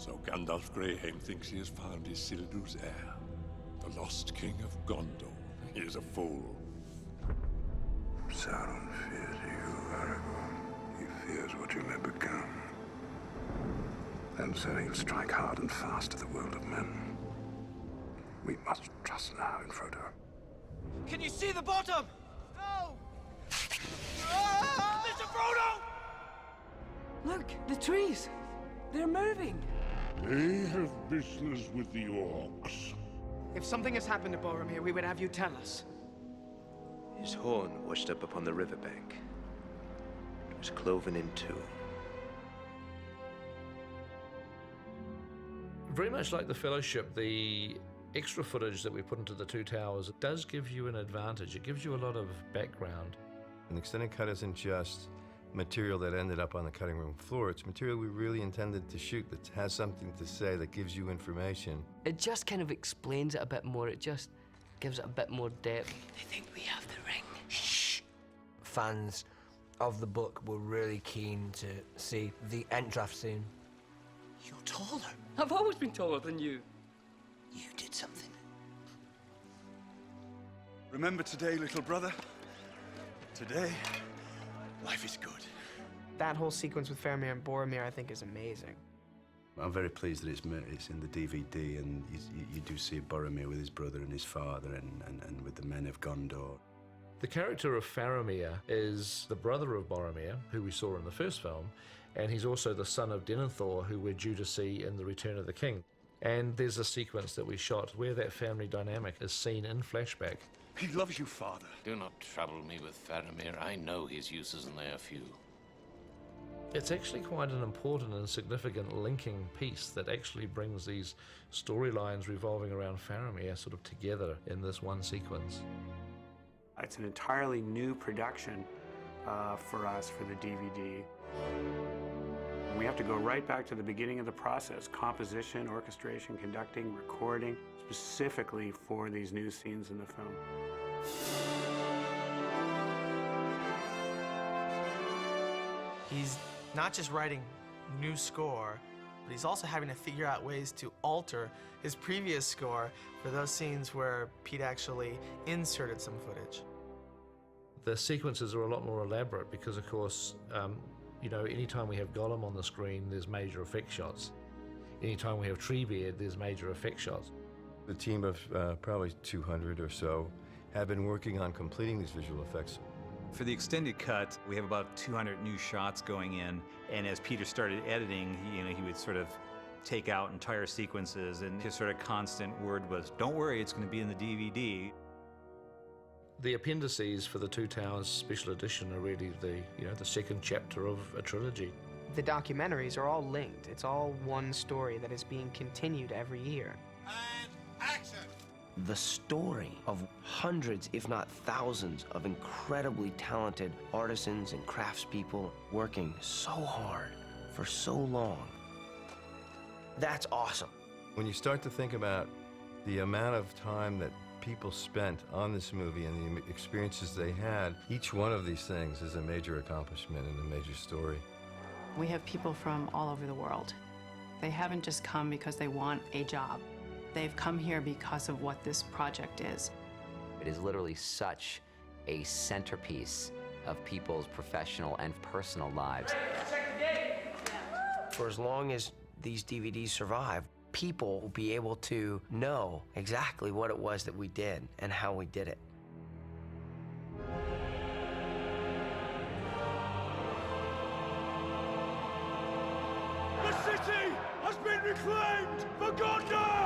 So Gandalf Greyheim thinks he has found Isildur's heir, the lost king of Gondor. He is a fool. Sauron fears you, Aragorn. He fears what you may become. And so he'll strike hard and fast at the world of men. We must trust now in Frodo. Can you see the bottom? No! Mr. Frodo! Look, the trees! They're moving! They have business with the orcs. If something has happened to Boromir, we would have you tell us. His horn washed up upon the riverbank. It was cloven in two. Very much like the Fellowship, the extra footage that we put into the Two Towers does give you an advantage. It gives you a lot of background. An extended cut isn't just material that ended up on the cutting room floor. It's material we really intended to shoot that has something to say, that gives you information. It just kind of explains it a bit more. It just gives it a bit more depth. They think we have the ring. Shh! Fans of the book were really keen to see the end draft scene. You're taller. I've always been taller than you. You did something. Remember today, little brother. Today, life is good. That whole sequence with Faramir and Boromir, I think, is amazing. I'm very pleased that it's in the DVD, and you do see Boromir with his brother and his father and with the men of Gondor. The character of Faramir is the brother of Boromir, who we saw in the first film, and he's also the son of Denethor, who we're due to see in The Return of the King. And there's a sequence that we shot where that family dynamic is seen in flashback. He loves you, father. Do not trouble me with Faramir. I know his uses and they are few. It's actually quite an important and significant linking piece that actually brings these storylines revolving around Faramir sort of together in this one sequence. It's an entirely new production for us for the DVD. We have to go right back to the beginning of the process, composition, orchestration, conducting, recording, specifically for these new scenes in the film. He's not just writing new score, but he's also having to figure out ways to alter his previous score for those scenes where Pete actually inserted some footage. The sequences are a lot more elaborate because, of course, you know, anytime we have Gollum on the screen, there's major effect shots. Anytime we have Treebeard, there's major effect shots. The team of probably 200 or so have been working on completing these visual effects. For the extended cut, we have about 200 new shots going in, and as Peter started editing, he would sort of take out entire sequences, and his sort of constant word was, "Don't worry, it's going to be in the DVD." The appendices for the Two Towers Special Edition are really the second chapter of a trilogy. The documentaries are all linked. It's all one story that is being continued every year. And action! The story of hundreds, if not thousands, of incredibly talented artisans and craftspeople working so hard for so long. That's awesome. When you start to think about the amount of time that people spent on this movie and the experiences they had, each one of these things is a major accomplishment and a major story. We have people from all over the world. They haven't just come because they want a job. They've come here because of what this project is. It is literally such a centerpiece of people's professional and personal lives. For as long as these DVDs survive, people will be able to know exactly what it was that we did and how we did it. The city has been reclaimed for Gondor!